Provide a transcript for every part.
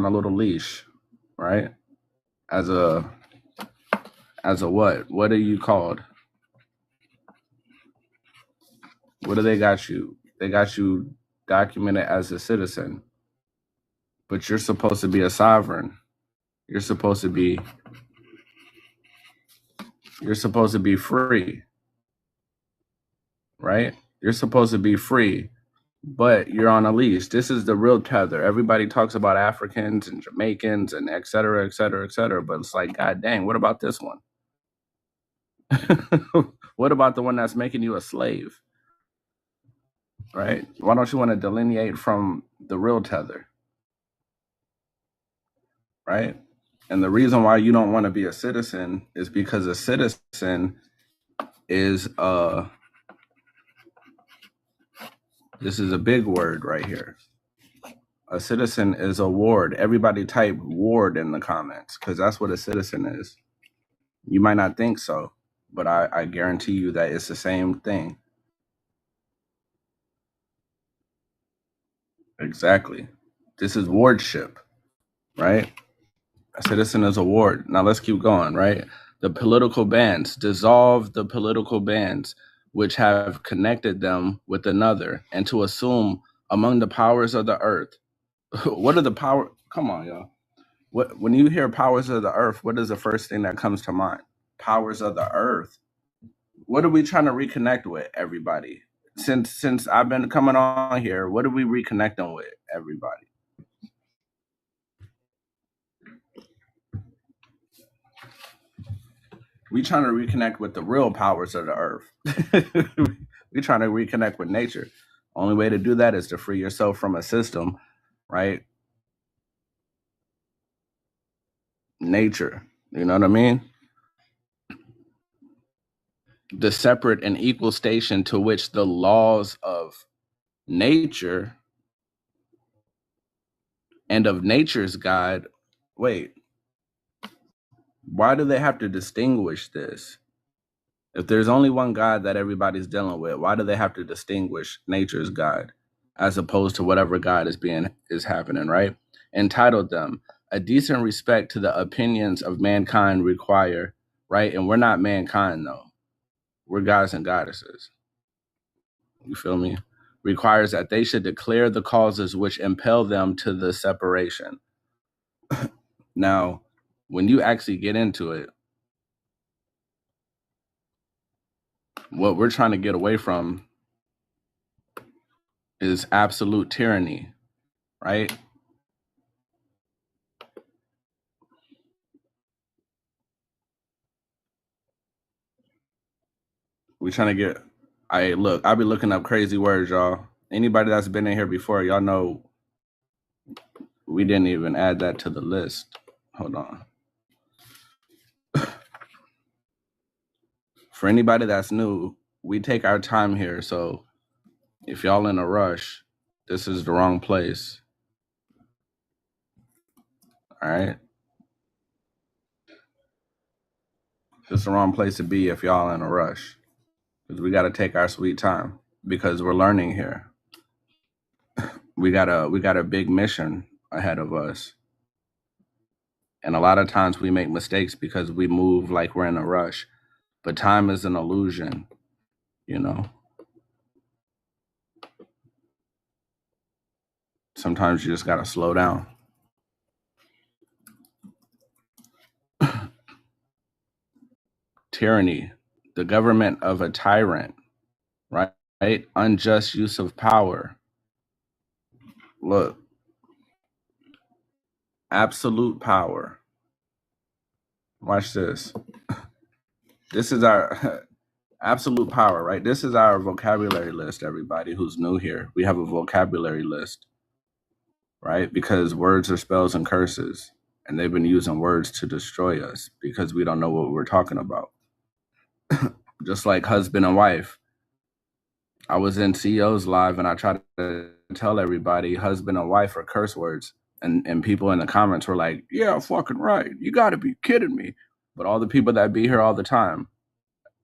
on a little leash, right? As a what? What are you called? What do they got you? They got you documented as a citizen, but you're supposed to be a sovereign. You're supposed to be free, right? You're supposed to be free, but you're on a leash. This is the real tether. Everybody talks about Africans and Jamaicans and et cetera, et cetera, et cetera. But it's like, God dang, what about this one? What about the one that's making you a slave? Right? Why don't you want to delineate from the real tether? Right? And the reason why you don't want to be a citizen is because a citizen is this is a big word right here. A citizen is a ward. Everybody type ward in the comments, because that's what a citizen is. You might not think so, but I guarantee you that it's the same thing. Exactly. This is wardship, right? A citizen is a ward. Now let's keep going, right? The political bands, dissolve the political bands which have connected them with another, and to assume among the powers of the earth. What are the power? Come on, y'all. When you hear powers of the earth, what is the first thing that comes to mind? Powers of the earth. What are we trying to reconnect with, everybody? Since I've been coming on here, what are we reconnecting with, everybody? We trying to reconnect with the real powers of the earth. We trying to reconnect with nature. Only way to do that is to free yourself from a system, right? Nature. You know what I mean? The separate and equal station to which the laws of nature and of nature's God. Wait, why do they have to distinguish this? If there's only one God that everybody's dealing with, why do they have to distinguish nature's God as opposed to whatever God is happening, right? Entitled them a decent respect to the opinions of mankind require, right? And we're not mankind though. We're gods and goddesses. You feel me? Requires that they should declare the causes which impel them to the separation. Now, when you actually get into it, what we're trying to get away from is absolute tyranny, right? We're trying to get, I be looking up crazy words, y'all. Anybody that's been in here before, y'all know we didn't even add that to the list. Hold on. For anybody that's new, we take our time here. So if y'all in a rush, this is the wrong place. All right. It's the wrong place to be if y'all in a rush. Because we got to take our sweet time because we're learning here. We got a big mission ahead of us. And a lot of times we make mistakes because we move like we're in a rush. But time is an illusion, you know. Sometimes you just got to slow down. Tyranny, the government of a tyrant, right? Unjust use of power. Look, absolute power. Watch this. This is our absolute power, right? This is our vocabulary list, everybody who's new here. We have a vocabulary list, right? Because words are spells and curses, and they've been using words to destroy us because we don't know what we're talking about. Just like husband and wife. I was in CEO's live and I tried to tell everybody husband and wife are curse words. And people in the comments were like, yeah, fucking right. You got to be kidding me. But all the people that be here all the time,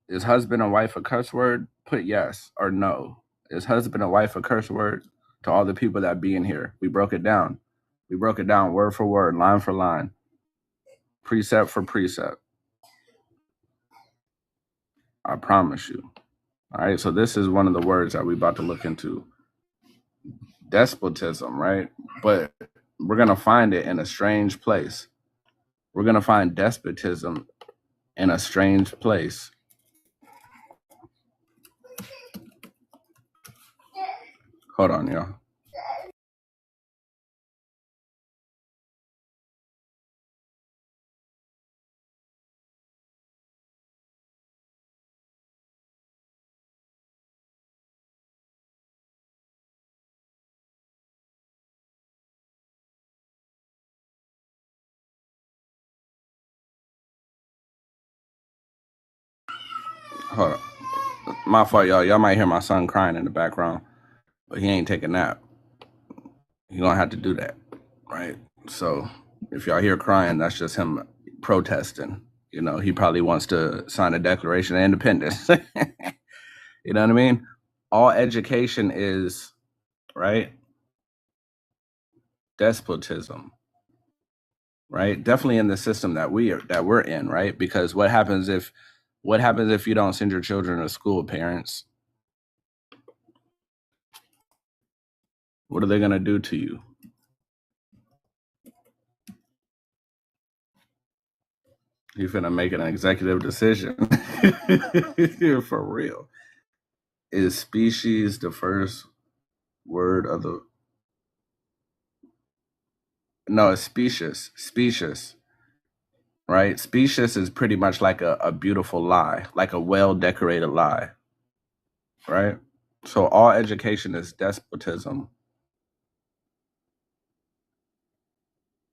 is husband and wife a curse word? Put yes or no. Is husband and wife a curse word? To all the people that be in here, we broke it down. We broke it down word for word, line for line, precept for precept. I promise you. All right. So this is one of the words that we're about to look into. Despotism, right? But we're going to find it in a strange place. We're going to find despotism in a strange place. Hold on, y'all. Hold on. My fault, y'all. Y'all might hear my son crying in the background, but he ain't taking a nap. He gonna have to do that, right? So if y'all hear crying, that's just him protesting. You know, he probably wants to sign a Declaration of Independence. You know what I mean? All education is, right, despotism, right? Definitely in the system that we're in, right? Because what happens if you don't send your children to school, parents? What are they gonna do to you? You're finna make an executive decision. For real. Is species the first word of the... No, it's specious. Specious. Right? Specious is pretty much like a beautiful lie, like a well-decorated lie. Right? So all education is despotism.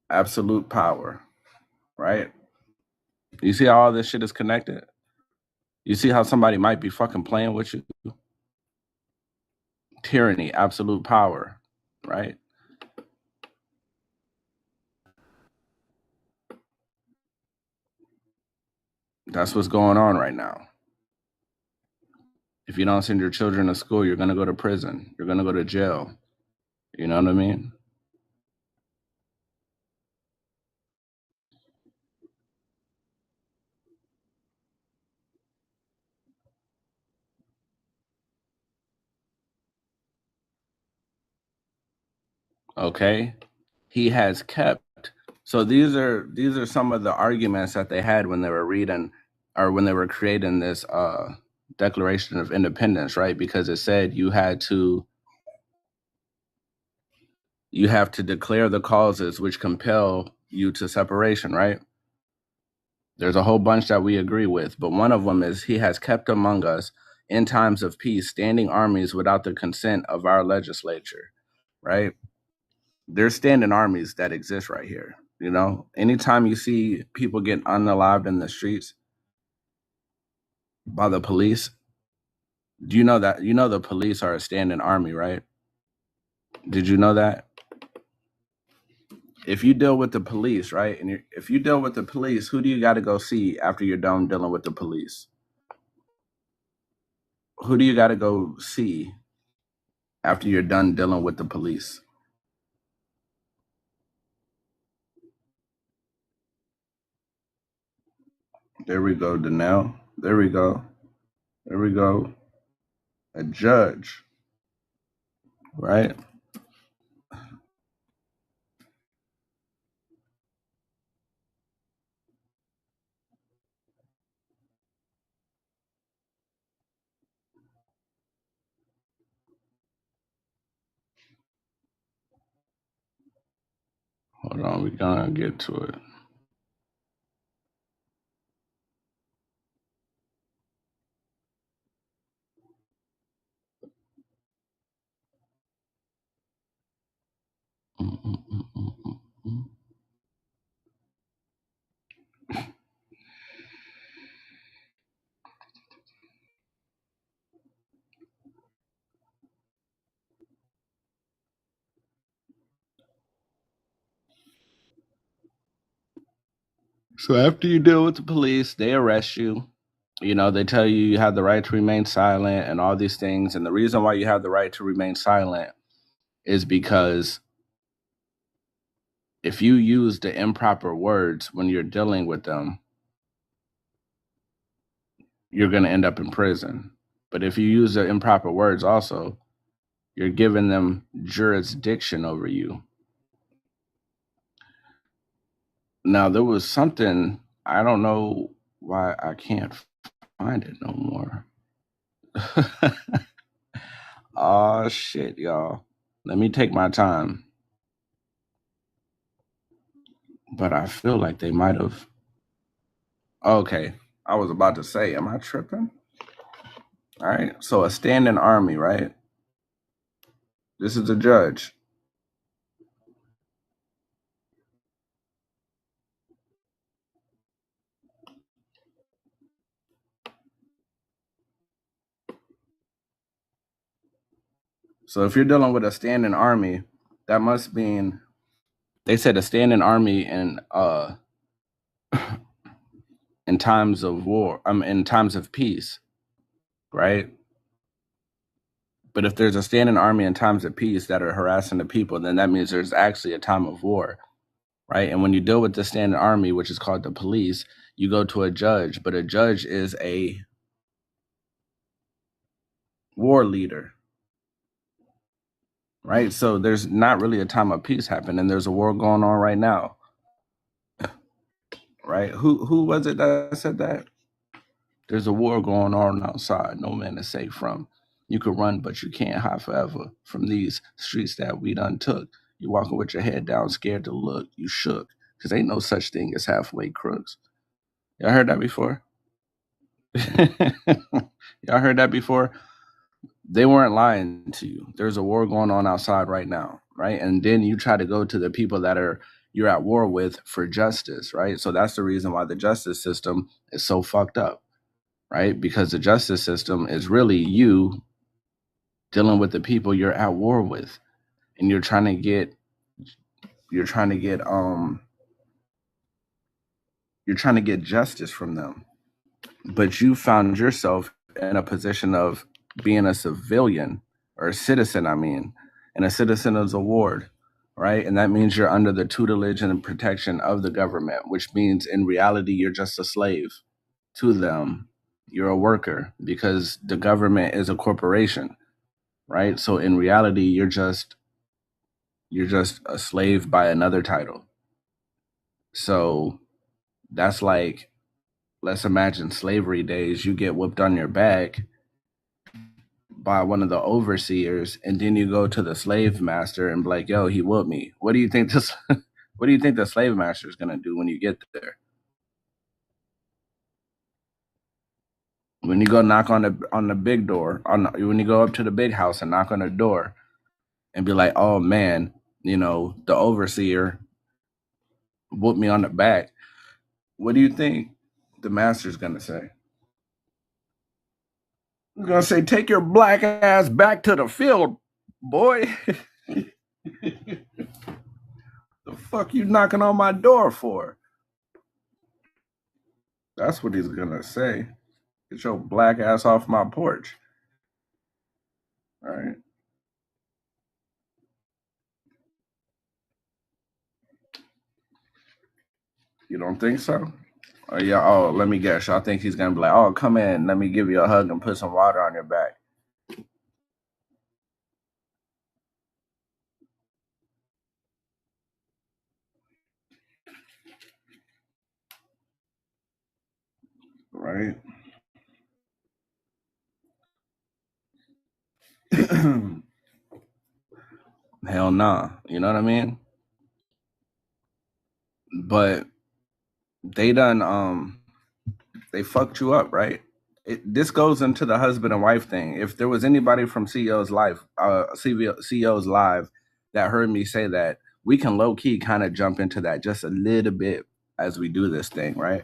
Absolute power. Right? You see how all this shit is connected? You see how somebody might be fucking playing with you? Tyranny, absolute power. Right? That's what's going on right now. If you don't send your children to school, you're going to go to prison. You're going to go to jail. You know what I mean? Okay. He has kept. So these are some of the arguments that they had when they were reading, or when they were creating this Declaration of Independence, right? Because it said you have to declare the causes which compel you to separation, right? There's a whole bunch that we agree with, but one of them is he has kept among us in times of peace standing armies without the consent of our legislature, right? There's standing armies that exist right here. You know, anytime you see people get unalived in the streets by the police, do you know that the police are a standing army, right? Did you know that? If you deal with the police, right, and if you deal with the police, who do you got to go see after you're done dealing with the police? Who do you got to go see after you're done dealing with the police? There we go, Danelle. There we go. There we go. A judge, right? Hold on, we're gonna get to it. So after you deal with the police, they arrest you. You know, they tell you you have the right to remain silent and all these things. And the reason why you have the right to remain silent is because if you use the improper words when you're dealing with them, you're going to end up in prison. But if you use the improper words also, you're giving them jurisdiction over you. Now, there was something, I don't know why I can't find it no more. Oh, shit, y'all. Let me take my time. But I feel like they might have. Okay. I was about to say, am I tripping? All right. So a standing army, right? This is a judge. So if you're dealing with a standing army, that must mean they said a standing army in times of war, in times of peace, right? But if there's a standing army in times of peace that are harassing the people, then that means there's actually a time of war, right? And when you deal with the standing army, which is called the police, you go to a judge, but a judge is a war leader, right? So there's not really a time of peace happening. There's a war going on right now, right? Who was it that said that? There's a war going on outside. No man is safe from. You could run, but you can't hide forever from these streets that we done took. You walking with your head down, scared to look. You shook, cause ain't no such thing as halfway crooks. Y'all heard that before? Y'all heard that before? They weren't lying to you. There's a war going on outside right now, right? And then you try to go to the people that you're at war with for justice, right? So that's the reason why the justice system is so fucked up, right? Because the justice system is really you dealing with the people you're at war with, and you're trying to get you're trying to get you're trying to get justice from them. But you found yourself in a position of being a civilian or a citizen, I mean, and a citizen is a ward, right? And that means you're under the tutelage and protection of the government, which means in reality you're just a slave to them. You're a worker because the government is a corporation, right? So in reality you're just a slave by another title. So that's like, let's imagine slavery days. You get whipped on your back by one of the overseers, and then you go to the slave master and be like, "Yo, he whooped me." What do you think this? What do you think the slave master is gonna do when you get there? When you go knock on the big door, when you go up to the big house and knock on the door, and be like, "Oh man, the overseer whooped me on the back." What do you think the master's gonna say? He's gonna say, "Take your black ass back to the field, boy." The fuck you knocking on my door for? That's what he's gonna say. Get your black ass off my porch. All right. You don't think so? Oh yeah. Oh, let me guess. Y'all think he's gonna be like, "Oh, come in. Let me give you a hug and put some water on your back." Right? Hell nah. You know what I mean? But they done they fucked you up, right? This goes into the husband and wife thing. If there was anybody from CEO's live that heard me say that, we can low key kind of jump into that just a little bit as we do this thing, right?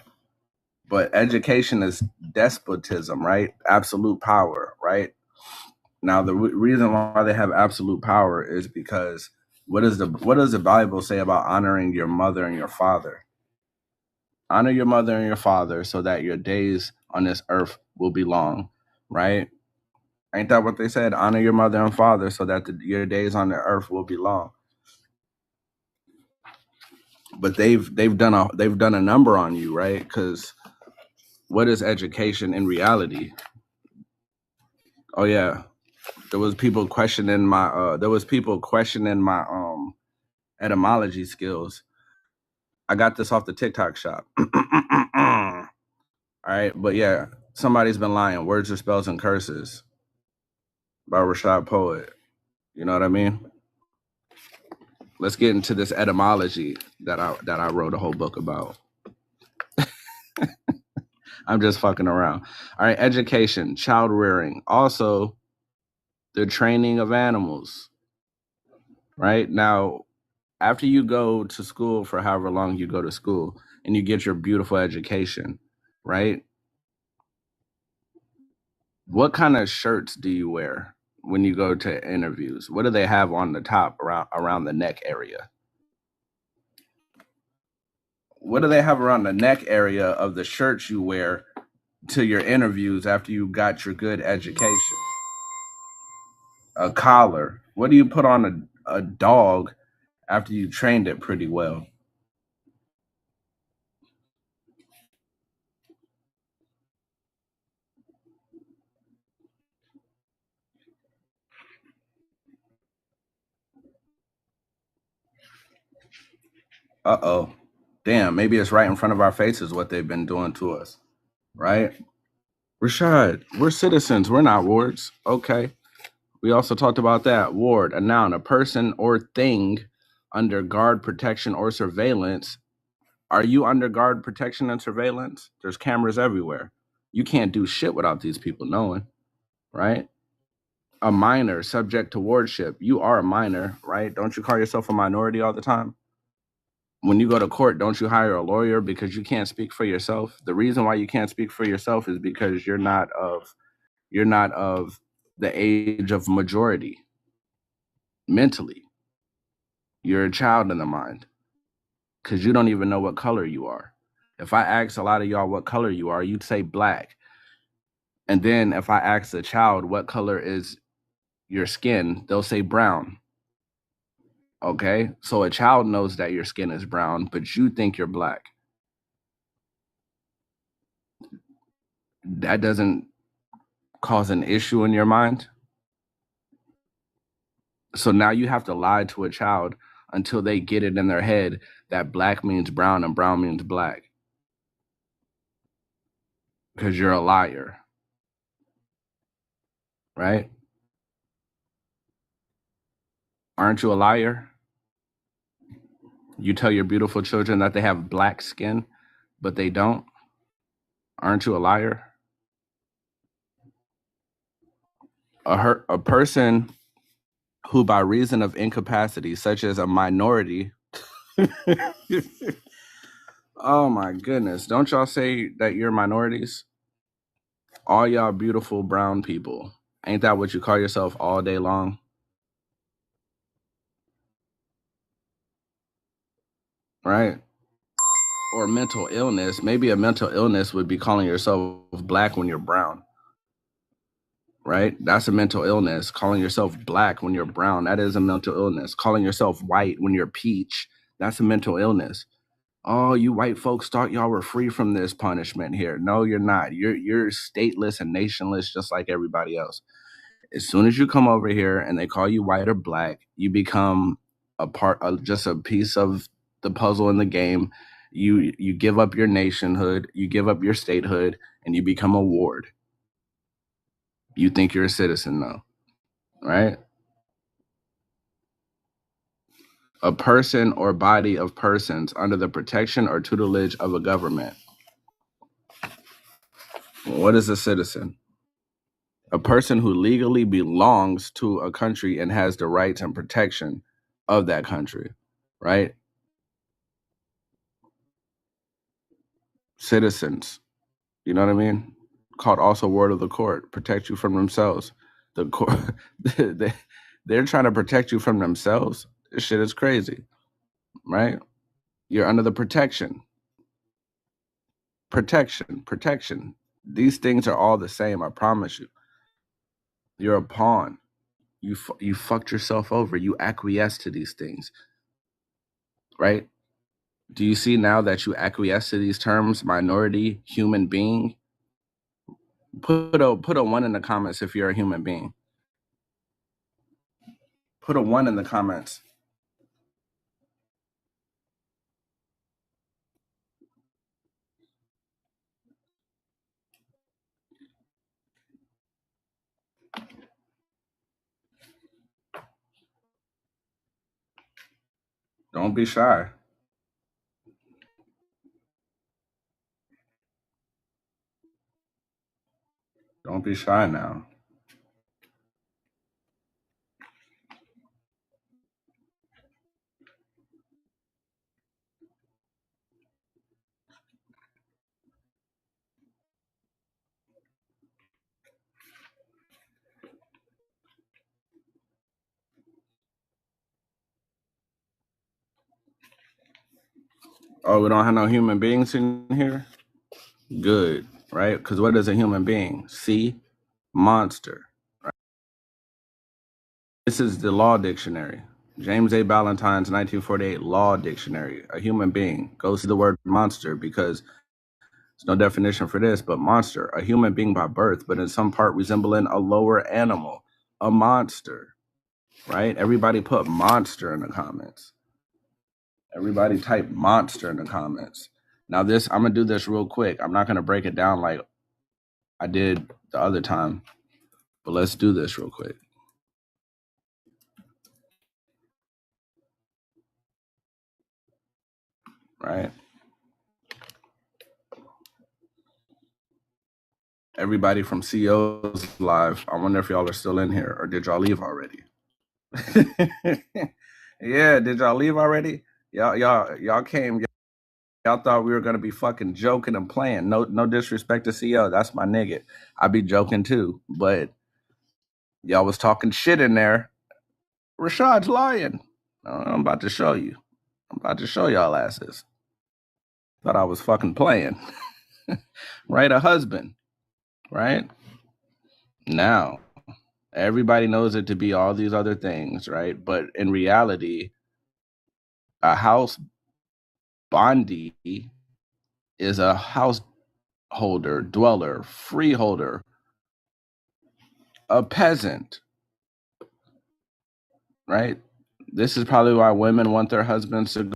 But education is despotism, right? Absolute power, right? Now the reason why they have absolute power is because what does the Bible say about honoring your mother and your father? Honor your mother and your father so that your days on this earth will be long, right? Ain't that what they said? Honor your mother and father so that your days on the earth will be long. but they've done a number on you, right? Because what is education in reality? Oh yeah, there was people questioning my etymology skills. I got this off the TikTok shop. All right, but yeah, somebody's been lying. Words are spells and curses by Rashaud Poet. You know what I mean? Let's get into this etymology that I wrote a whole book about. I'm just fucking around. All right, education, child rearing, also the training of animals. Right now, after you go to school for however long you go to school and you get your beautiful education, right? What kind of shirts do you wear when you go to interviews? What do they have on the top around the neck area? What do they have around the neck area of the shirts you wear to your interviews after you got your good education? A collar. What do you put on a dog after you trained it pretty well? Uh-oh. Damn, maybe it's right in front of our faces what they've been doing to us, right? Rashad, we're citizens, we're not wards. Okay. We also talked about that. Ward, a noun, a person or thing under guard, protection, or surveillance. Are you under guard, protection, and surveillance? There's cameras everywhere. You can't do shit without these people knowing, right? A minor, subject to wardship. You are a minor, right? Don't you call yourself a minority all the time? When you go to court, don't you hire a lawyer because you can't speak for yourself? The reason why you can't speak for yourself is because you're not of the age of majority mentally. You're a child in the mind because you don't even know what color you are. If I ask a lot of y'all what color you are, you'd say black. And then if I ask a child what color is your skin, they'll say brown. Okay? So a child knows that your skin is brown, but you think you're black. That doesn't cause an issue in your mind. So now you have to lie to a child until they get it in their head that black means brown and brown means black because you're a liar, right? Aren't you a liar? You tell your beautiful children that they have black skin, but they don't. Aren't you a liar? A person who, by reason of incapacity, such as a minority, oh my goodness, don't y'all say that you're minorities? All y'all beautiful brown people. Ain't that what you call yourself all day long? Right? Or mental illness. Maybe a mental illness would be calling yourself black when you're brown. Right? That's a mental illness. Calling yourself black when you're brown, that is a mental illness. Calling yourself white when you're peach, that's a mental illness. Oh, you white folks thought y'all were free from this punishment here. No, you're not. You're stateless and nationless just like everybody else. As soon as you come over here and they call you white or black, you become a part of just a piece of the puzzle in the game. You give up your nationhood, you give up your statehood, and you become a ward. You think you're a citizen though, right? A person or body of persons under the protection or tutelage of a government. What is a citizen? A person who legally belongs to a country and has the rights and protection of that country, right? Citizens, you know what I mean? Called also word of the court, protect you from themselves. The court, they, they're trying to protect you from themselves. This shit is crazy, right? You're under the protection. Protection. These things are all the same, I promise you. You're a pawn. You fucked yourself over. You acquiesce to these things, right? Do you see now that you acquiesce to these terms, minority, human being? Put a 1 in the comments if you're a human being. Put a 1 in the comments. Don't be shy. Don't be shy now. Oh, we don't have no human beings in here? Good, right? Because what is a human being? See? Monster. Right? This is the law dictionary. James A. Ballantyne's 1948 law dictionary. A human being. Go see the word monster because there's no definition for this, but monster, a human being by birth, but in some part resembling a lower animal, a monster, right? Everybody put monster in the comments. Everybody type monster in the comments. Now this, I'm gonna do this real quick. I'm not gonna break it down like I did the other time, but let's do this real quick. Right? Everybody from CEO's live. I wonder if y'all are still in here or did y'all leave already? Yeah, did y'all leave already? Y'all came. Y'all thought we were gonna be fucking joking and playing. No disrespect to CEO. That's my nigga. I be joking too, but y'all was talking shit in there. Rashaud's lying. I'm about to show you. I'm about to show y'all asses. Thought I was fucking playing. Right? A husband. Right? Now, everybody knows it to be all these other things, right? But in reality, a house bondee is a householder, dweller, freeholder, a peasant, right? This is probably why women want their husbands to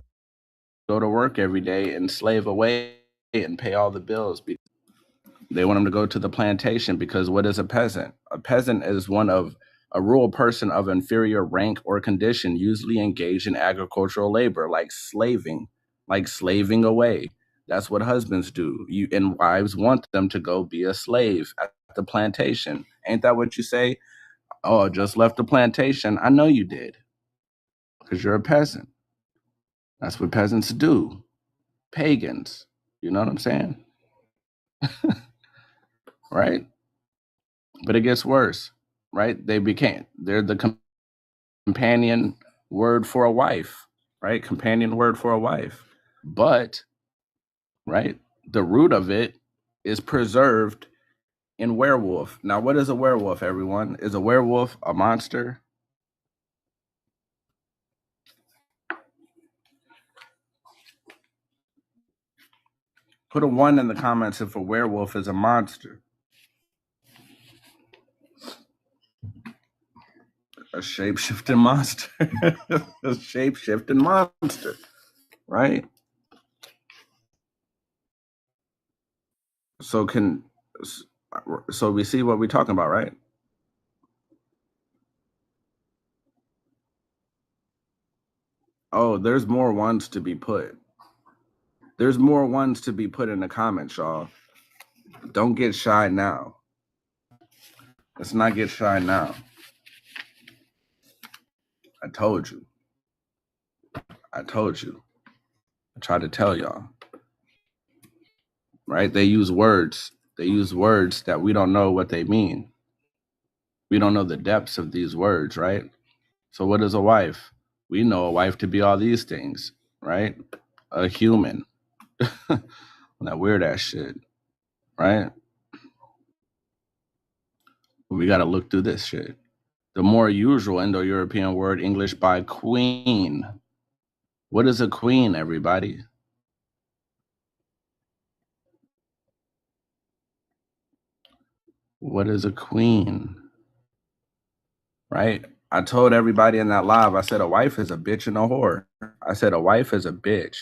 go to work every day and slave away and pay all the bills. They want them to go to the plantation because what is a peasant? A peasant is one of a rural person of inferior rank or condition, usually engaged in agricultural labor, like slaving away. That's what husbands do. And wives want them to go be a slave at the plantation. Ain't that what you say? Oh, I just left the plantation. I know you did because you're a peasant. That's what peasants do. Pagans. You know what I'm saying? Right? But it gets worse, right? They're the companion word for a wife, right? Companion word for a wife. But, right, the root of it is preserved in werewolf. Now, what is a werewolf, everyone? Is a werewolf a monster? Put a 1 in the comments if a werewolf is a monster. A shape-shifting monster. A shape-shifting monster, right? So we see what we're talking about, right? Oh, there's more ones to be put. There's more ones to be put in the comments, y'all. Don't get shy now. Let's not get shy now. I told you. I told you. I tried to tell y'all. Right? They use words. They use words that we don't know what they mean. We don't know the depths of these words, right? So what is a wife? We know a wife to be all these things, right? A human. That weird ass shit, right? We got to look through this shit. The more usual Indo-European word English by queen. What is a queen, everybody? What is a queen? Right? I told everybody in that live, I said a wife is a bitch and a whore. I said a wife is a bitch.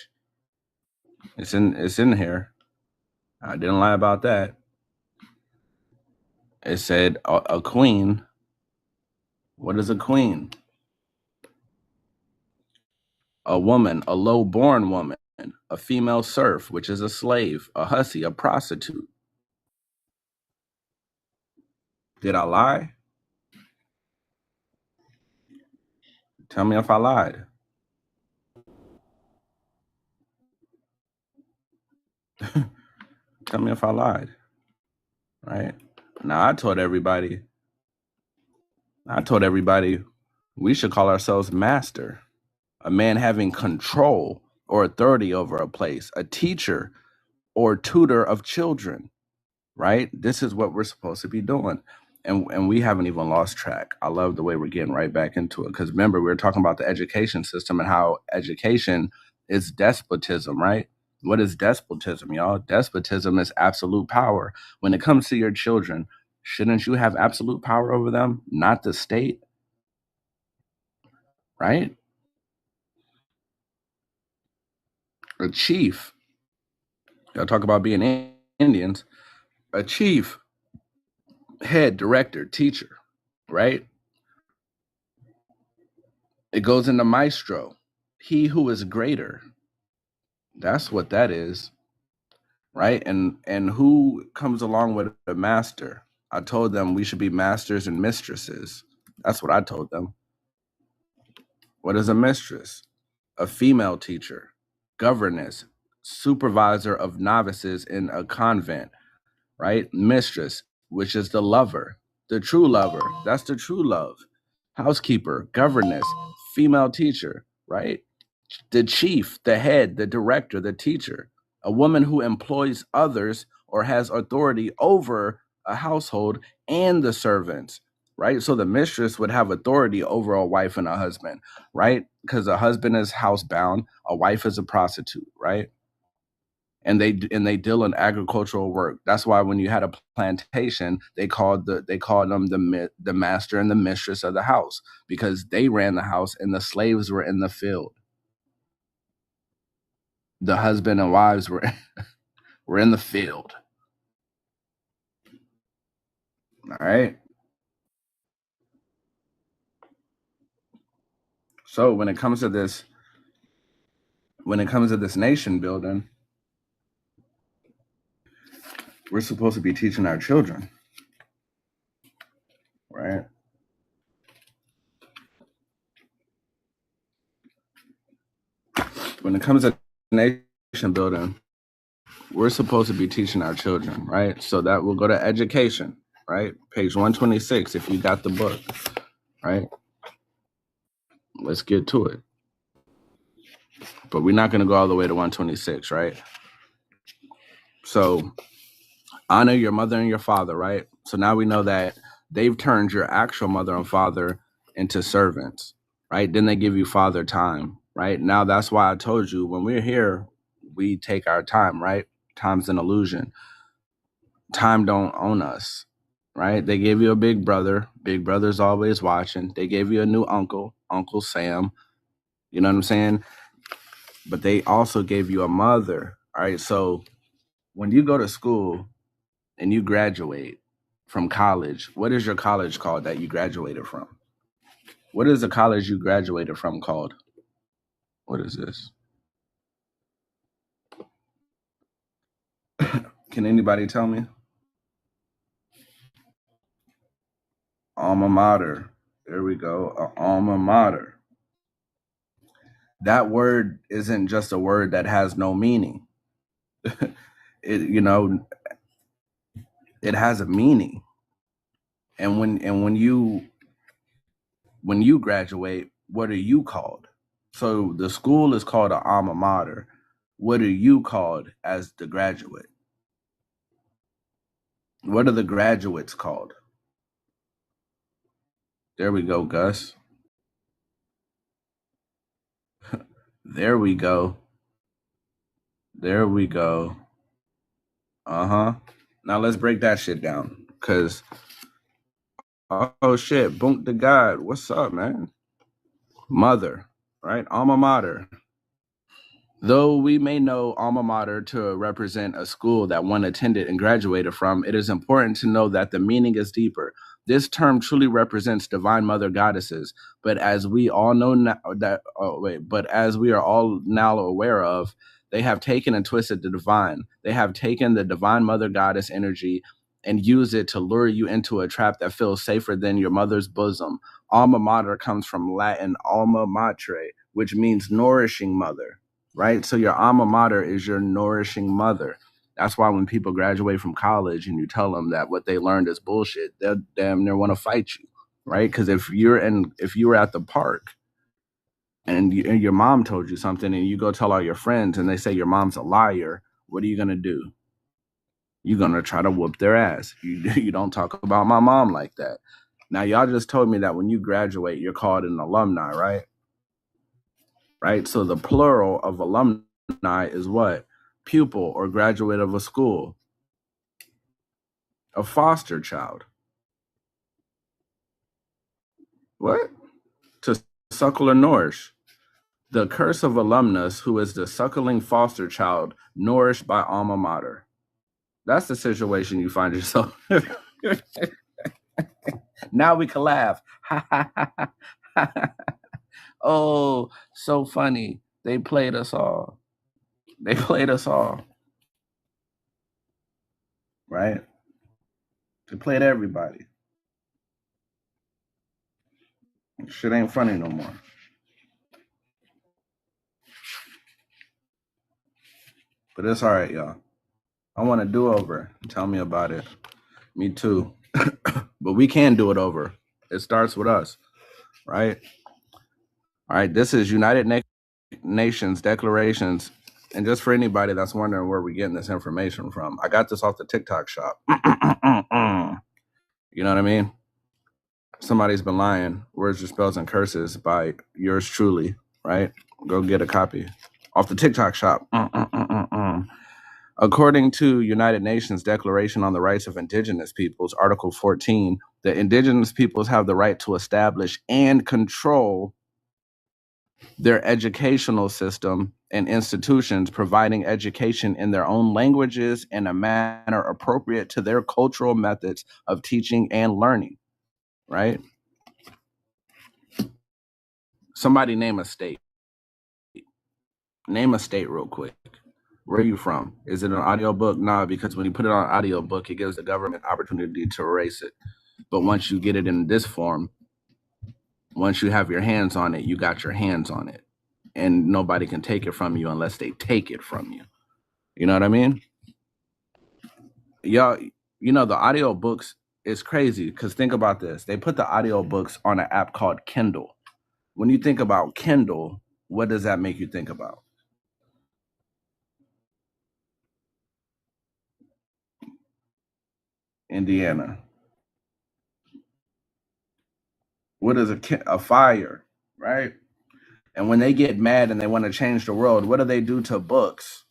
It's in here. I didn't lie about that. It said a queen. What is a queen? A woman, a low-born woman, a female serf, which is a slave, a hussy, a prostitute. Did I lie? Tell me if I lied. Tell me if I lied. Right? Now I told everybody we should call ourselves master, a man having control or authority over a place, a teacher or tutor of children, right? This is what we're supposed to be doing. And we haven't even lost track. I love the way we're getting right back into it. Because remember, we were talking about the education system and how education is despotism, right? What is despotism, y'all? Despotism is absolute power. When it comes to your children, shouldn't you have absolute power over them, not the state, right? A chief, y'all talk about being Indians, a chief, head, director, teacher, right? It goes into maestro, he who is greater. That's what that is, right? And who comes along with a master? I told them we should be masters and mistresses. That's what I told them. What is a mistress? A female teacher, governess, supervisor of novices in a convent, right? Mistress, which is the lover, the true lover. That's the true love. Housekeeper, governess, female teacher, right? The chief, the head, the director, the teacher, a woman who employs others or has authority over a household and the servants, right? So the mistress would have authority over a wife and a husband, right? Because a husband is housebound, a wife is a prostitute, right? And they deal in agricultural work. That's why when you had a plantation, they called them the master and the mistress of the house, because they ran the house and the slaves were in the field. The husband and wives were in the field. All right. So when it comes to this nation building, we're supposed to be teaching our children, right? When it comes to nation building, we're supposed to be teaching our children, right? So that will go to education, right? Page 126, if you got the book, right? Let's get to it. But we're not going to go all the way to 126, right? So honor your mother and your father, right? So now we know that they've turned your actual mother and father into servants, right? Then they give you father time, right? Now that's why I told you when we're here, we take our time, right? Time's an illusion. Time don't own us, right? They gave you a big brother. Big brother's always watching. They gave you a new uncle, Uncle Sam. You know what I'm saying? But they also gave you a mother. All right. So when you go to school and you graduate from college, what is your college called that you graduated from? What is the college you graduated from called? What is this? Can anybody tell me? Alma mater. There we go. Alma mater. That word isn't just a word that has no meaning. It it has a meaning. And when you graduate, what are you called? So the school is called an alma mater. What are you called as the graduate? What are the graduates called? There we go, Gus. There we go. There we go. Uh-huh. Now let's break that shit down. Because, oh shit, boom to God. What's up, man? Mother, right? Alma mater. Though we may know alma mater to represent a school that one attended and graduated from, it is important to know that the meaning is deeper. This term truly represents divine mother goddesses, but as we all know now but as we are all now aware of, they have taken and twisted the divine. They have taken the divine mother goddess energy and use it to lure you into a trap that feels safer than your mother's bosom. Alma mater comes from Latin alma mater, which means nourishing mother. Right? So your alma mater is your nourishing mother. That's why when people graduate from college and you tell them that what they learned is bullshit, they'll damn near want to fight you, right? Because if you were at the park and your mom told you something and you go tell all your friends and they say your mom's a liar, what are you gonna do? You're gonna try to whoop their ass. You don't talk about my mom like that. Now y'all just told me that when you graduate, you're called an alumni, right? Right? So the plural of alumni is what? Pupil or graduate of a school. A foster child. What? To suckle or nourish. The curse of alumnus, who is the suckling foster child nourished by alma mater. That's the situation you find yourself. Now we can laugh. Oh, so funny. They played us all. They played us all. Right? They played everybody. Shit ain't funny no more. But it's all right, y'all. I want a do-over. Tell me about it. Me too. But we can do it over. It starts with us, right? All right, this is United Nations declarations. And just for anybody that's wondering where we're getting this information from, I got this off the TikTok shop. You know what I mean? Somebody's been lying. Words are spells and curses by yours truly, right? Go get a copy off the TikTok shop. According to United Nations Declaration on the Rights of Indigenous Peoples, Article 14, the indigenous peoples have the right to establish and control their educational system and institutions, providing education in their own languages in a manner appropriate to their cultural methods of teaching and learning, right? Somebody name a state. Name a state real quick. Where are you from? Is it an audiobook? Nah, because when you put it on audiobook, it gives the government opportunity to erase it. But once you get it in this form, once you have your hands on it, you got your hands on it. And nobody can take it from you unless they take it from you. You know what I mean? Y'all, you know, the audiobooks is crazy because think about this. They put the audiobooks on an app called Kindle. When you think about Kindle, what does that make you think about? Indiana. What is a fire, right? And when they get mad and they want to change the world, what do they do to books?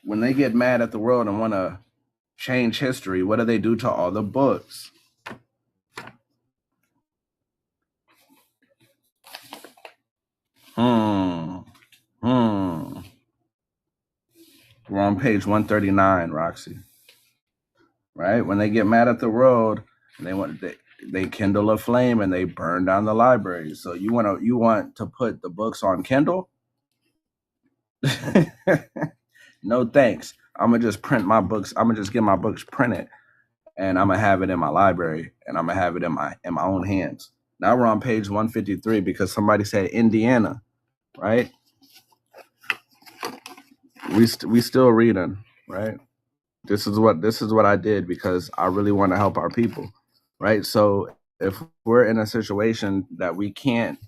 When they get mad at the world and want to change history, what do they do to all the books? We're on page 139, Roxy. Right? When they get mad at the world, they kindle a flame and they burn down the library. So you want to put the books on Kindle? No thanks. I'm gonna just print my books. I'm gonna just get my books printed, and I'm gonna have it in my library, and I'm gonna have it in my own hands. Now we're on page 153 because somebody said Indiana, right? We still reading, right? This is what I did because I really want to help our people, right? So if we're in a situation that we can't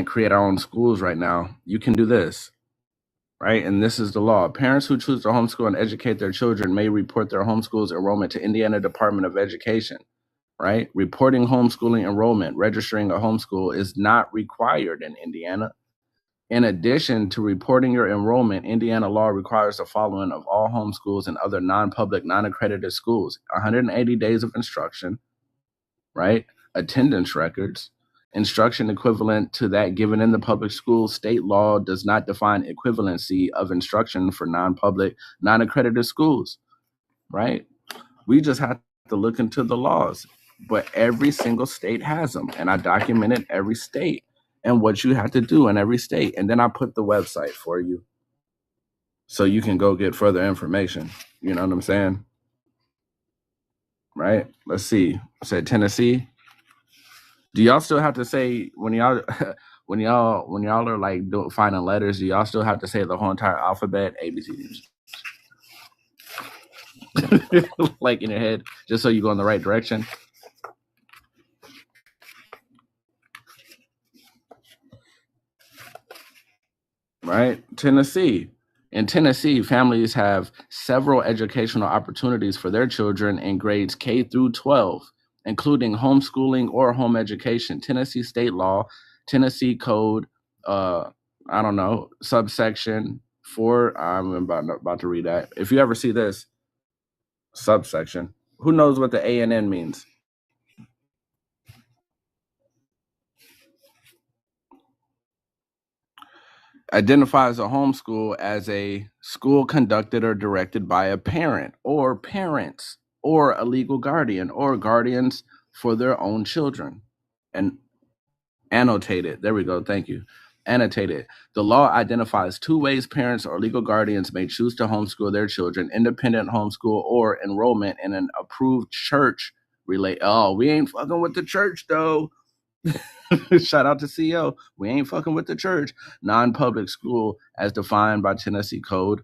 create our own schools right now, you can do this, right? And this is the law. Parents who choose to homeschool and educate their children may report their homeschool's enrollment to Indiana Department of Education, right? Reporting homeschooling enrollment, registering a homeschool is not required in Indiana. In addition to reporting your enrollment, Indiana law requires the following of all homeschools and other non-public, non-accredited schools: 180 days of instruction, right? Attendance records, instruction equivalent to that given in the public school. State law does not define equivalency of instruction for non-public, non-accredited schools, right? We just have to look into the laws, but every single state has them, and I documented every state and what you have to do in every state, and then I put the website for you so you can go get further information. You know what I'm saying? Right? Let's see. I said Tennessee. Do y'all still have to say when y'all when y'all are like finding letters? Do y'all still have to say the whole entire alphabet, A B C D, like in your head, just so you go in the right direction? Right? Tennessee. In Tennessee, families have several educational opportunities for their children in grades K through 12, including homeschooling or home education. Tennessee state law, Tennessee code, uh, I don't know, subsection 4. I'm about to read that. If you ever see this subsection, who knows what the A and N means? Identifies a homeschool as a school conducted or directed by a parent or parents or a legal guardian or guardians for their own children. And annotated, there we go, thank you. Annotated. The law identifies 2 ways parents or legal guardians may choose to homeschool their children: independent homeschool or enrollment in an approved church relate. Oh, we ain't fucking with the church though. Shout out to CEO. We ain't fucking with the church. Non-public school as defined by Tennessee Code,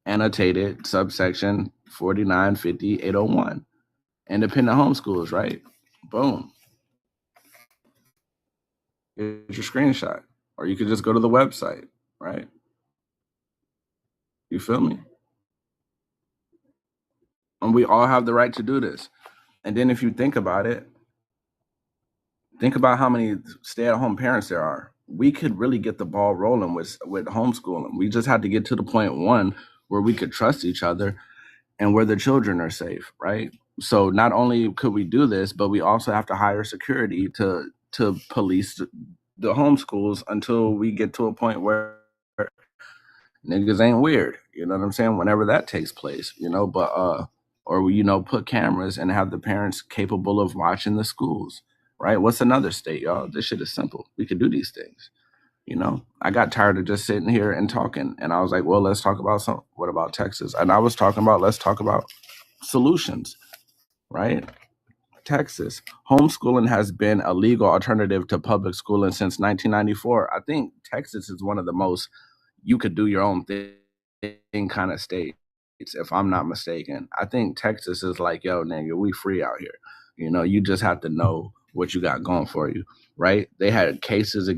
annotated subsection 4950801. Independent homeschools, right? Boom. Get your screenshot. Or you could just go to the website, right? You feel me? And we all have the right to do this. And then if you think about it, think about how many stay-at-home parents there are. We could really get the ball rolling with homeschooling. We just had to get to the point, one, where we could trust each other and where the children are safe, right? So not only could we do this, but we also have to hire security to police the homeschools until we get to a point where niggas ain't weird. You know what I'm saying? Whenever that takes place, but or put cameras and have the parents capable of watching the schools, right? What's another state, y'all? This shit is simple. We could do these things. I got tired of just sitting here and talking, and I was like, well, let's talk about what about Texas? And I was talking about, let's talk about solutions, right? Texas. Homeschooling has been a legal alternative to public schooling since 1994. I think Texas is one of the most you could do your own thing kind of states, if I'm not mistaken. I think Texas is like, yo, nigga, we free out here. You just have to know what you got going for you, right? They had cases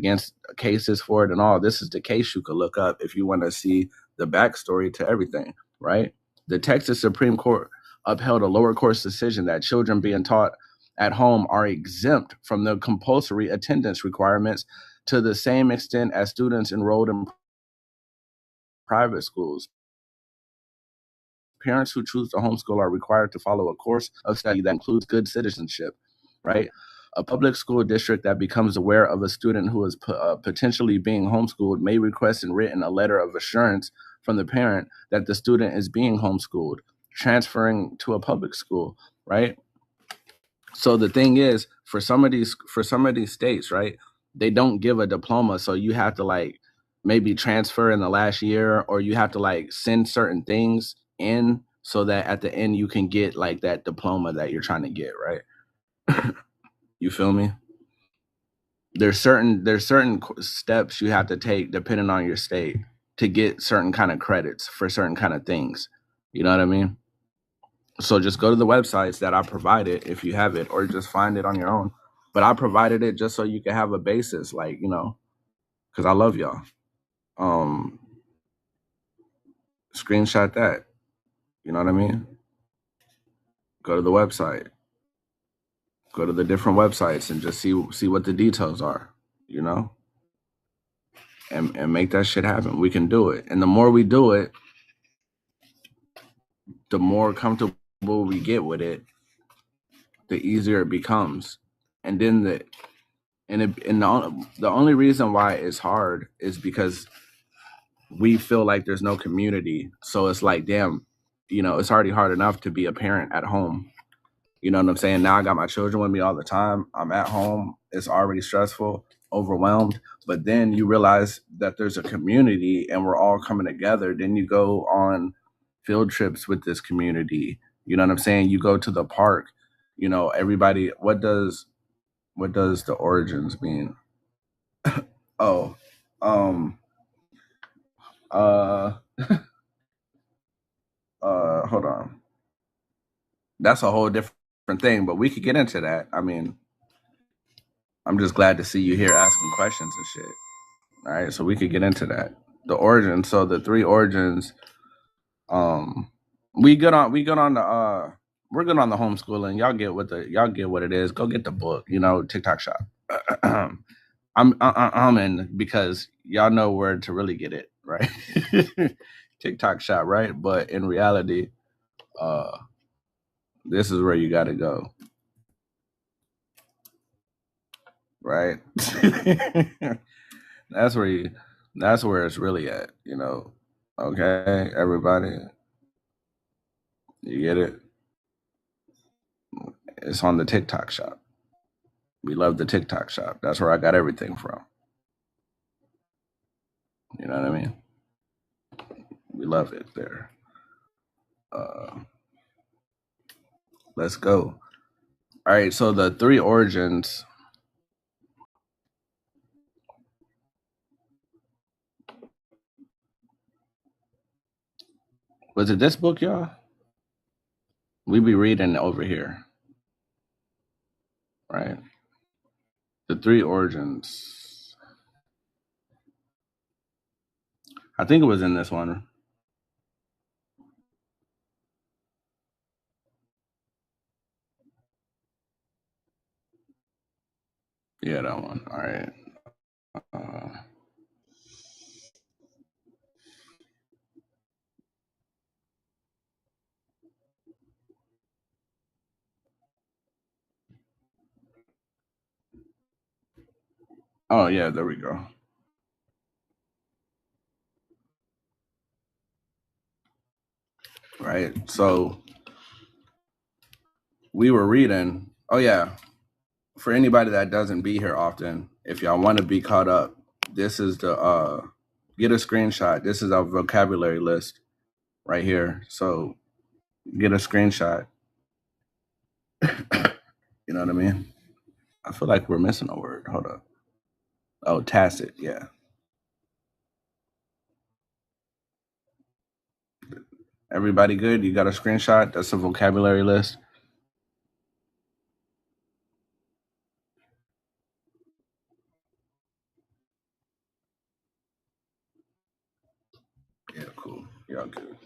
for it and all. This is the case you could look up if you want to see the backstory to everything, right? The Texas Supreme Court upheld a lower court's decision that children being taught at home are exempt from the compulsory attendance requirements to the same extent as students enrolled in private schools. Parents who choose to homeschool are required to follow a course of study that includes good citizenship, right? A public school district that becomes aware of a student who is potentially being homeschooled may request in written a letter of assurance from the parent that the student is being homeschooled, transferring to a public school, right? So the thing is, for some of these states, right, they don't give a diploma, so you have to like maybe transfer in the last year, or you have to like send certain things in so that at the end you can get like that diploma that you're trying to get, right? You feel me? There's certain steps you have to take depending on your state to get certain kind of credits for certain kind of things. You know what I mean? So just go to the websites that I provided if you have it, or just find it on your own. But I provided it just so you can have a basis, like, because I love y'all. Um, Screenshot that. You know what I mean? Go to the website. Go to the different websites and just see what the details are, you know? and make that shit happen. We can do it. And the more we do it, the more comfortable we get with it, the easier it becomes. And then the only reason why it's hard is because we feel like there's no community. So it's like, damn, it's already hard enough to be a parent at home. You know what I'm saying? Now I got my children with me all the time. I'm at home. It's already stressful, overwhelmed. But then you realize that there's a community and we're all coming together. Then you go on field trips with this community. You know what I'm saying? You go to the park. Everybody. What does the origins mean? Oh, um, uh, hold on. That's a whole different thing, but we could get into that. I mean, I'm just glad to see you here asking questions and shit. All right, so we could get into that. The origin. So the three origins. We good on the we're good on the homeschooling. Y'all get what it is. Go get the book. TikTok shop. I'm in because y'all know where to really get it, right? TikTok shop, right? But in reality, this is where you got to go, right? That's where it's really at, Okay, everybody, you get it? It's on the TikTok shop. We love the TikTok shop. That's where I got everything from. You know what I mean? We love it there. Let's go. All right, so the three origins. Was it this book, y'all? We be reading over here, right? The three origins. I think it was in this one. Yeah, that one. All right. Oh yeah, there we go. Right. So we were reading. Oh yeah. For anybody that doesn't be here often, if y'all want to be caught up, this is the get a screenshot. This is our vocabulary list right here. So get a screenshot. You know what I mean? I feel like we're missing a word. Hold up. Oh, tacit. Yeah. Everybody good? You got a screenshot? That's a vocabulary list. Yeah, cool. Y'all good.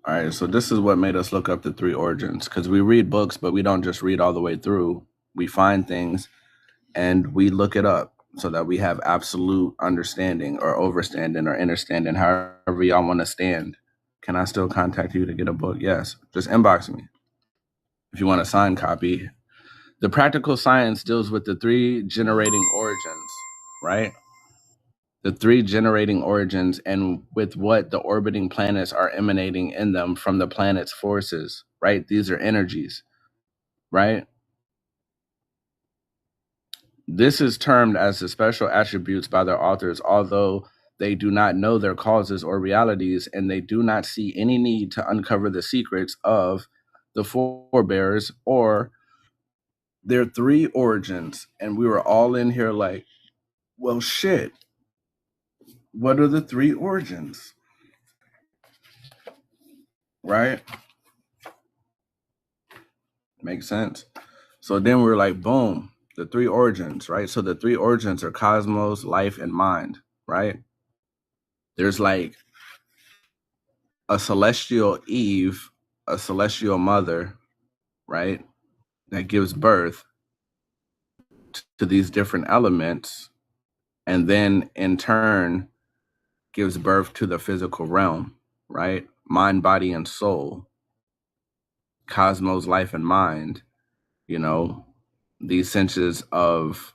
All right, so this is what made us look up the three origins because we read books, but we don't just read all the way through. We find things and we look it up so that we have absolute understanding or overstanding or understanding, however y'all want to stand. Can I still contact you to get a book? Yes. Just inbox me if you want a signed copy. The practical science deals with the three generating origins, right? The three generating origins and with what the orbiting planets are emanating in them from the planet's forces, right? These are energies, right? This is termed as the special attributes by their authors, although they do not know their causes or realities, and they do not see any need to uncover the secrets of the forebears or their three origins. And we were all in here like, well, shit, what are the three origins? Right? Makes sense. So then we're like, boom, the three origins, right? So the three origins are cosmos, life, and mind, right? There's like a celestial Eve, a celestial mother, right? That gives birth to these different elements. and then in turn gives birth to the physical realm, right? Mind, body, and soul, cosmos, life, and mind, you know, these senses of,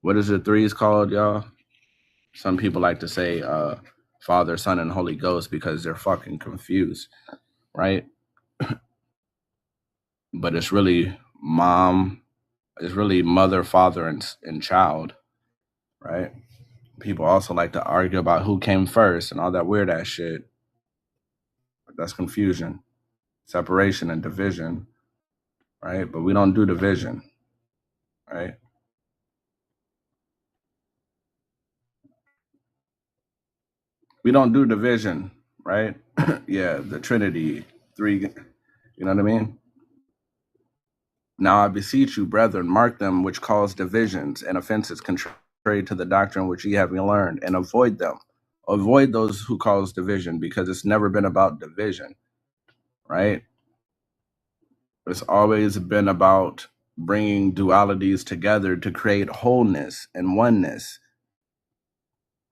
what is the threes called, y'all? Some people like to say Father, Son, and Holy Ghost because they're fucking confused, right? But it's really it's really mother, father, and child, right? People also like to argue about who came first and all that weird ass shit. That's confusion, separation, and division, right? But we don't do division, right? We don't do division, right? Yeah, the Trinity, three, you know what I mean? Now I beseech you, brethren, mark them which cause divisions and offenses contrary to the doctrine which ye have learned, and avoid them. Avoid those who cause division, because it's never been about division, right? It's always been about bringing dualities together to create wholeness and oneness,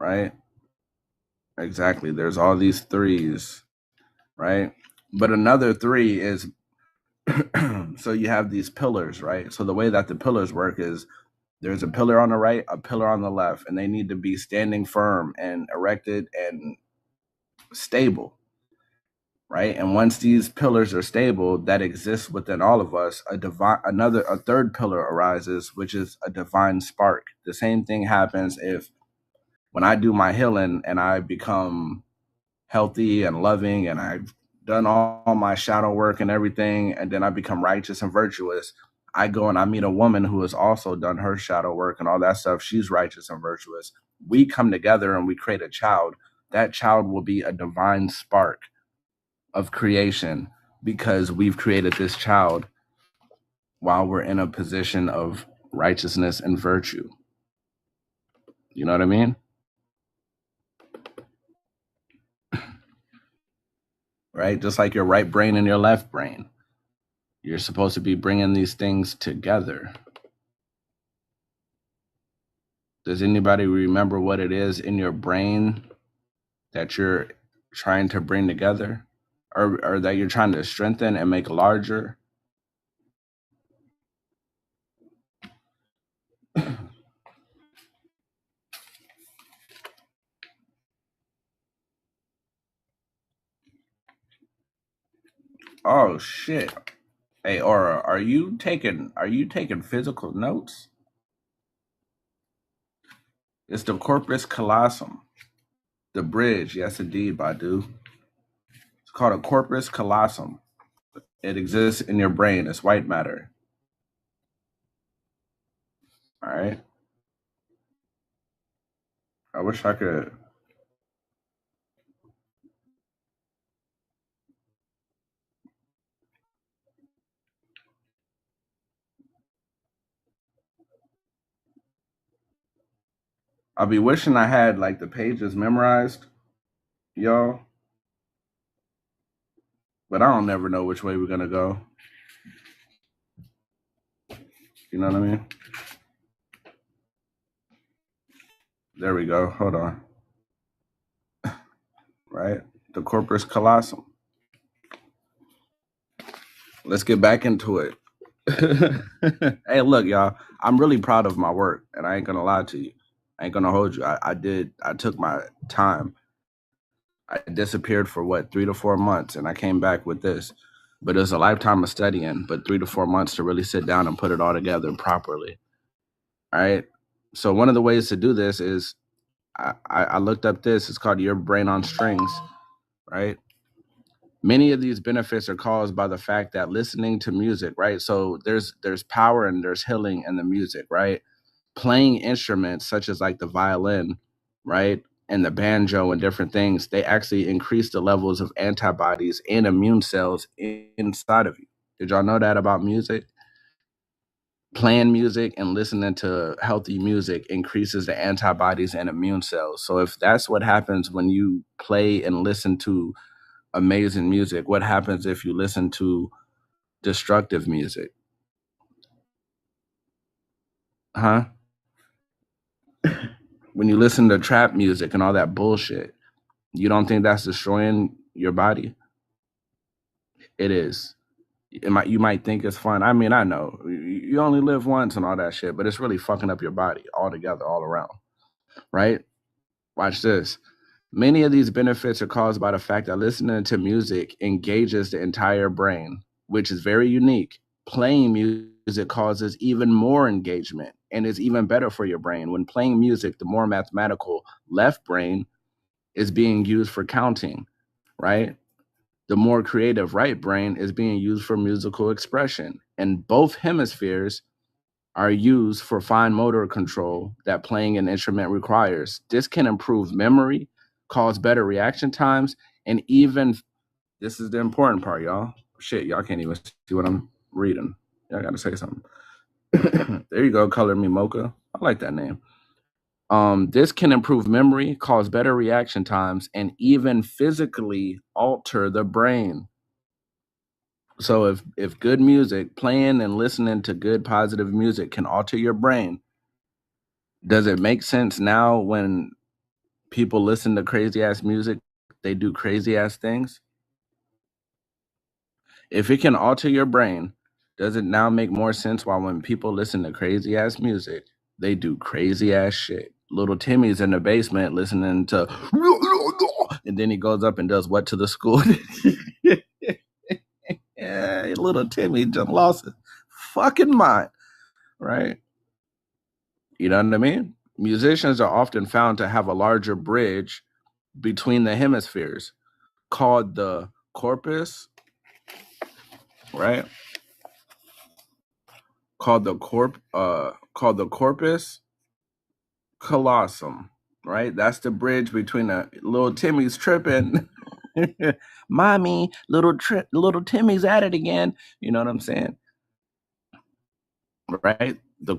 right? Exactly. There's all these threes, right? But another three is so you have these pillars, right? So the way that the pillars work is there's a pillar on the right, a pillar on the left, and they need to be standing firm and erected and stable, right? And once these pillars are stable, that exists within all of us, a third pillar arises, which is a divine spark. The same thing happens if when I do my healing and I become healthy and loving and I've done all my shadow work and everything, and then I become righteous and virtuous. I go and I meet a woman who has also done her shadow work and all that stuff. She's righteous and virtuous. We come together and we create a child. That child will be a divine spark of creation because we've created this child while we're in a position of righteousness and virtue. You know what I mean? Right? Just like your right brain and your left brain. You're supposed to be bringing these things together. Does anybody remember what it is in your brain that you're trying to bring together, or that you're trying to strengthen and make larger? Oh shit. Hey, Aura, are you taking physical notes? It's the corpus callosum. The bridge, yes indeed, Badu. It's called a corpus callosum. It exists in your brain. It's white matter. All right. I wish I could. I'll be wishing I had like the pages memorized, y'all. But I don't never know which way we're gonna go. You know what I mean? There we go. Hold on. Right? The corpus callosum. Let's get back into it. Hey, look, y'all. I'm really proud of my work, and I ain't gonna lie to you. I ain't gonna hold you. I took my time. I disappeared for what, 3 to 4 months, and I came back with this. But it was a lifetime of studying, but 3 to 4 months to really sit down and put it all together properly. All right. So one of the ways to do this is I looked up this. It's called Your Brain on Strings, right? Many of these benefits are caused by the fact that listening to music, right? So there's power and there's healing in the music, right? Playing instruments such as like the violin, right? And the banjo and different things, they actually increase the levels of antibodies and immune cells inside of you. Did y'all know that about music? Playing music and listening to healthy music increases the antibodies and immune cells. So if that's what happens when you play and listen to amazing music, what happens if you listen to destructive music? Huh? when you listen to trap music and all that bullshit, you don't think that's destroying your body? It is. You might think it's fun. I mean, I know you only live once and all that shit, but it's really fucking up your body altogether, all around, right? Watch this. Many of these benefits are caused by the fact that listening to music engages the entire brain, which is very unique. Playing music causes even more engagement and is even better for your brain. When playing music, the more mathematical left brain is being used for counting, right? The more creative right brain is being used for musical expression. And both hemispheres are used for fine motor control that playing an instrument requires. This can improve memory, cause better reaction times, and even, this is the important part, y'all. Shit, y'all can't even see what I'm reading. Y'all gotta say something. There you go, Color Me Mocha. I like that name. This can improve memory, cause better reaction times, and even physically alter the brain. So if good music, playing and listening to good positive music can alter your brain, does it make sense now when people listen to crazy ass music, they do crazy ass things? If it can alter your brain, does it now make more sense why when people listen to crazy ass music, they do crazy ass shit? Little Timmy's in the basement listening to, and then he goes up and does what to the school? Yeah, little Timmy just lost his fucking mind, right? You know what I mean? Musicians are often found to have a larger bridge between the hemispheres called the corpus, right? Called the corpus callosum, right? That's the bridge between the little Timmy's tripping. Mommy, little Timmy's at it again. You know what I'm saying? Right? The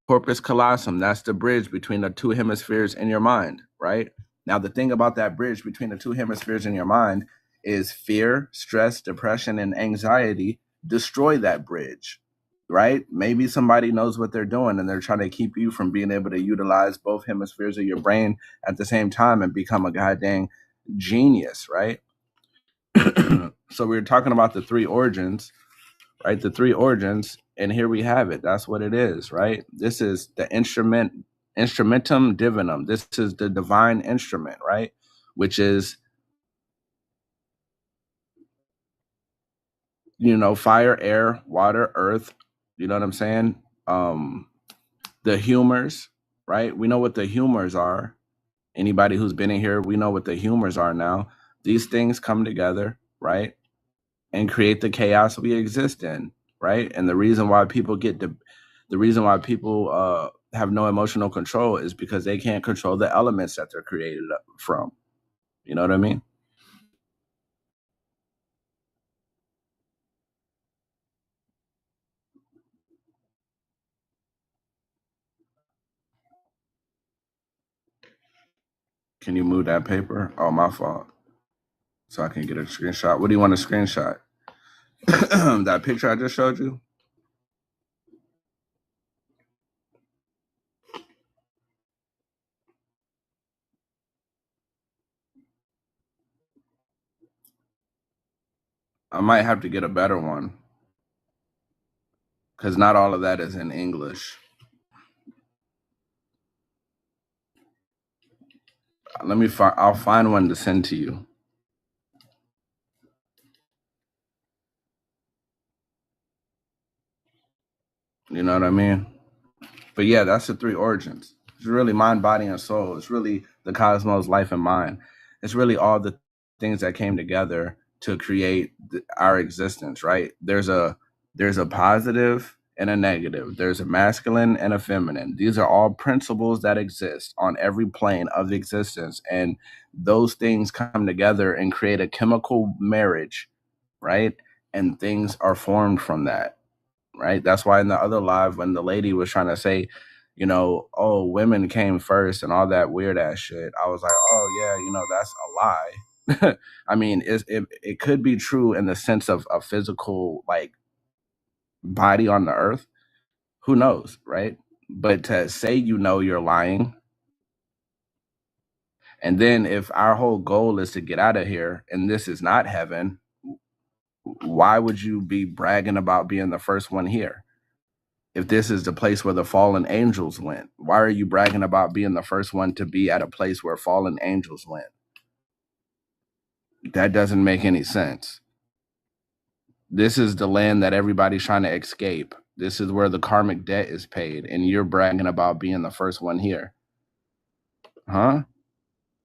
corpus callosum, that's the bridge between the two hemispheres in your mind, right? Now, the thing about that bridge between the two hemispheres in your mind is fear, stress, depression, and anxiety destroy that bridge, right? Maybe somebody knows what they're doing and they're trying to keep you from being able to utilize both hemispheres of your brain at the same time and become a goddamn genius, right? So we were talking about the three origins, right? The three origins, and here we have it. That's what it is, right? This is the instrumentum divinum. This is the divine instrument, right? Which is, fire, air, water, earth. You know what I'm saying? The humors, right? We know what the humors are. Anybody who's been in here, we know what the humors are now. These things come together, right? And create the chaos we exist in, right? And the reason why people have no emotional control is because they can't control the elements that they're created from. You know what I mean? Can you move that paper? Oh, my fault. So I can get a screenshot. What do you want to screenshot? That picture I just showed you? I might have to get a better one because not all of that is in English. I'll find one to send to you. You know what I mean? But yeah, that's the three origins. It's really mind, body, and soul. It's really the cosmos, life, and mind. It's really all the things that came together to create our existence. Right? There's a positive and a negative. There's a masculine and a feminine. These are all principles that exist on every plane of existence, and those things come together and create a chemical marriage, right? And things are formed from that, right? That's why in the other live, when the lady was trying to say, oh, women came first and all that weird ass shit, I was like, oh yeah, that's a lie. I mean, it could be true in the sense of a physical like body on the earth. Who knows, right? But to say you're lying, And then if our whole goal is to get out of here and this is not heaven, why would you be bragging about being the first one here? If this is the place where the fallen angels went, why are you bragging about being the first one to be at a place where fallen angels went? That doesn't make any sense. This is the land that everybody's trying to escape. This is where the karmic debt is paid, and you're bragging about being the first one here. Huh?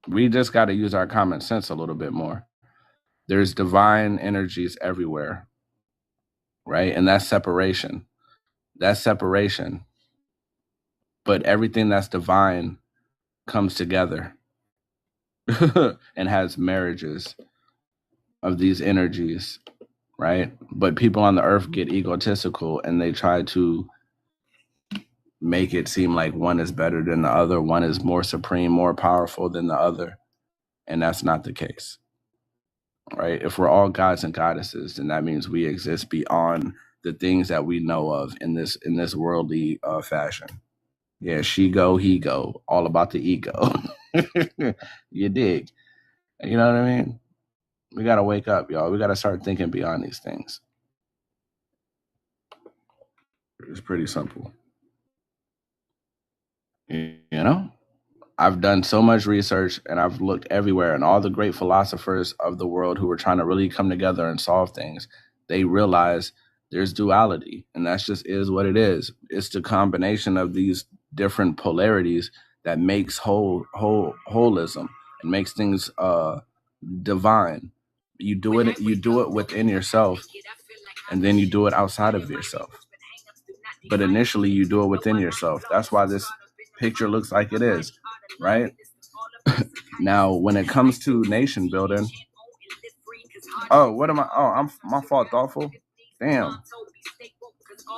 We just got to use our common sense a little bit more. There's divine energies everywhere, right? And that's separation. That's separation. But everything that's divine comes together and has marriages of these energies, right? But people on the earth get egotistical and they try to make it seem like one is better than the other, one is more supreme, more powerful than the other. And that's not the case, right? If we're all gods and goddesses, then that means we exist beyond the things that we know of in this worldly fashion. Yeah, she go, he go, all about the ego. You dig? You know what I mean? We got to wake up, y'all. We got to start thinking beyond these things. It's pretty simple. You know? I've done so much research and I've looked everywhere, and all the great philosophers of the world who were trying to really come together and solve things, they realize there's duality, and that's just is what it is. It's the combination of these different polarities that makes holism and makes things divine. You do it within yourself, and then you do it outside of yourself. But initially you do it within yourself. That's why this picture looks like it is, right? Now, when it comes to nation building, oh, what am I? Oh, I'm my fault, thoughtful. Damn.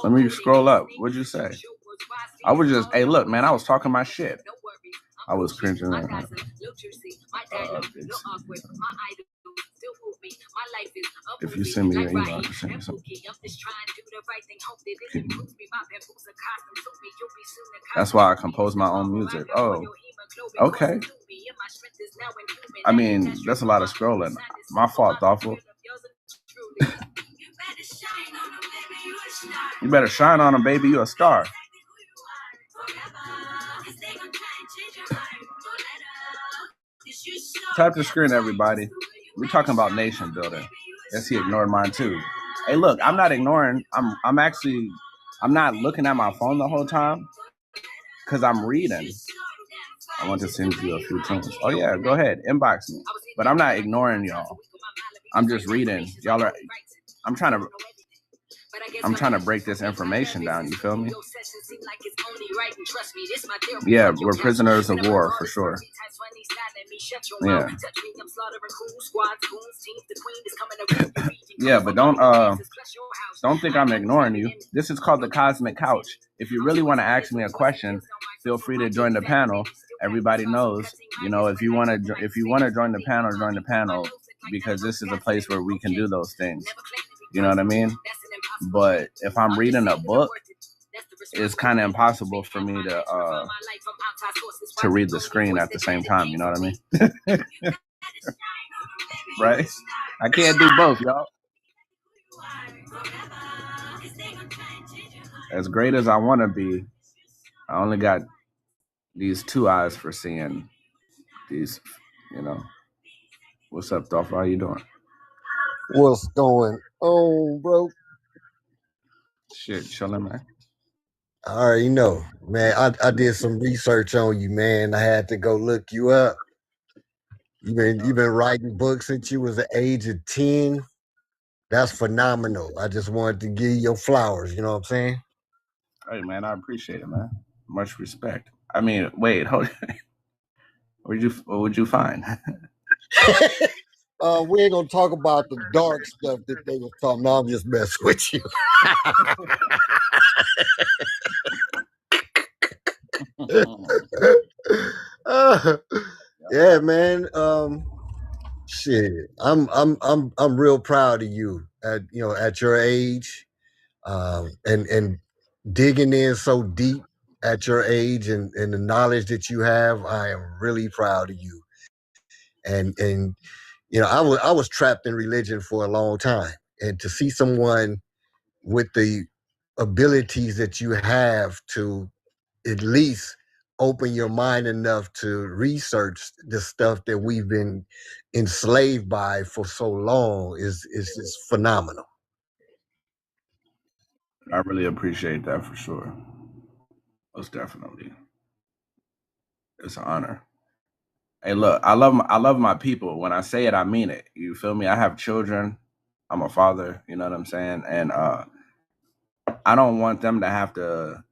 Let me scroll up. What'd you say? I was just, hey, look, man, I was talking my shit. I was cringing. If you send me your email, I can send you something. That's why I compose my own music. Oh, okay. I mean, that's a lot of scrolling. My fault, thoughtful. You better shine on them, baby. You a star. Tap the screen, everybody. We're talking about nation building. Yes, he ignored mine too. Hey, look, I'm not ignoring. I'm not looking at my phone the whole time because I'm reading. I want to send you a few things. Oh yeah, go ahead, inbox me. But I'm not ignoring y'all. I'm just reading. Y'all are. I'm trying to break this information down. You feel me? Yeah, we're prisoners of war for sure. Yeah. Yeah, but don't think I'm ignoring you. This is called the Cosmic Couch. If you really want to ask me a question, feel free to join the panel. Everybody knows, if you want to join the panel, because this is a place where we can do those things. You know what I mean? But if I'm reading a book, it's kind of impossible for me to read the screen at the same time. You know what I mean? Right? I can't do both, y'all. As great as I want to be, I only got these two eyes for seeing these, What's up, Dolph? How you doing? What's going on, bro? Shit, chilling, man. I already know, man. I did some research on you, man. I had to go look you up. You've been writing books since you was the age of 10. That's phenomenal. I just wanted to give you your flowers. You know what I'm saying? Hey, man, I appreciate it, man. Much respect. I mean, wait, hold. What would you find? We ain't gonna talk about the dark stuff that they were talking. No, I'm just messing with you. Yeah, man. Shit, I'm real proud of you at your age, and digging in so deep at your age and the knowledge that you have. I am really proud of you. And I was trapped in religion for a long time, and to see someone with the abilities that you have to at least open your mind enough to research the stuff that we've been enslaved by for so long is just phenomenal. I really appreciate that for sure. Most definitely. It's an honor. Hey, look, I love my people. When I say it, I mean it. You feel me? I have children. I'm a father. You know what I'm saying? And I don't want them to have to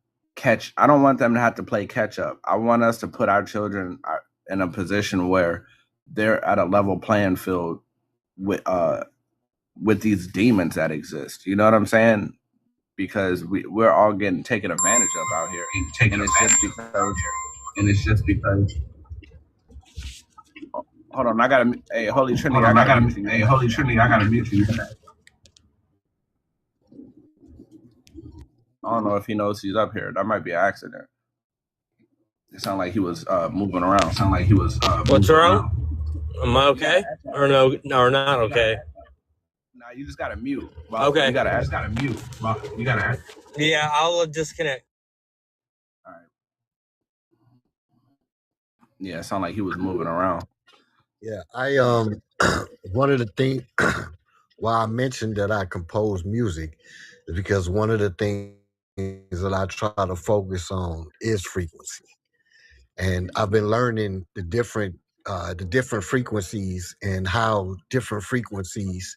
I don't want them to have to play catch up. I want us to put our children in a position where they're at a level playing field with these demons that exist. You know what I'm saying? Because we're all getting taken advantage of out here, and it's just because. Hold on, I gotta. Hey, Holy Trinity, I gotta mute you. Hey, Holy Trinity, I gotta mute you. I don't know if he knows he's up here. That might be an accident. It sounded like he was moving around. What's wrong? Am I okay? Or no, or not okay? Nah, you just gotta mute. Okay. You gotta mute. You gotta. Yeah, I'll disconnect. All right. Yeah, it sounded like he was moving around. Yeah, I one of the things why I mentioned that I compose music is because one of the things that I try to focus on is frequency. And I've been learning the different frequencies and how different frequencies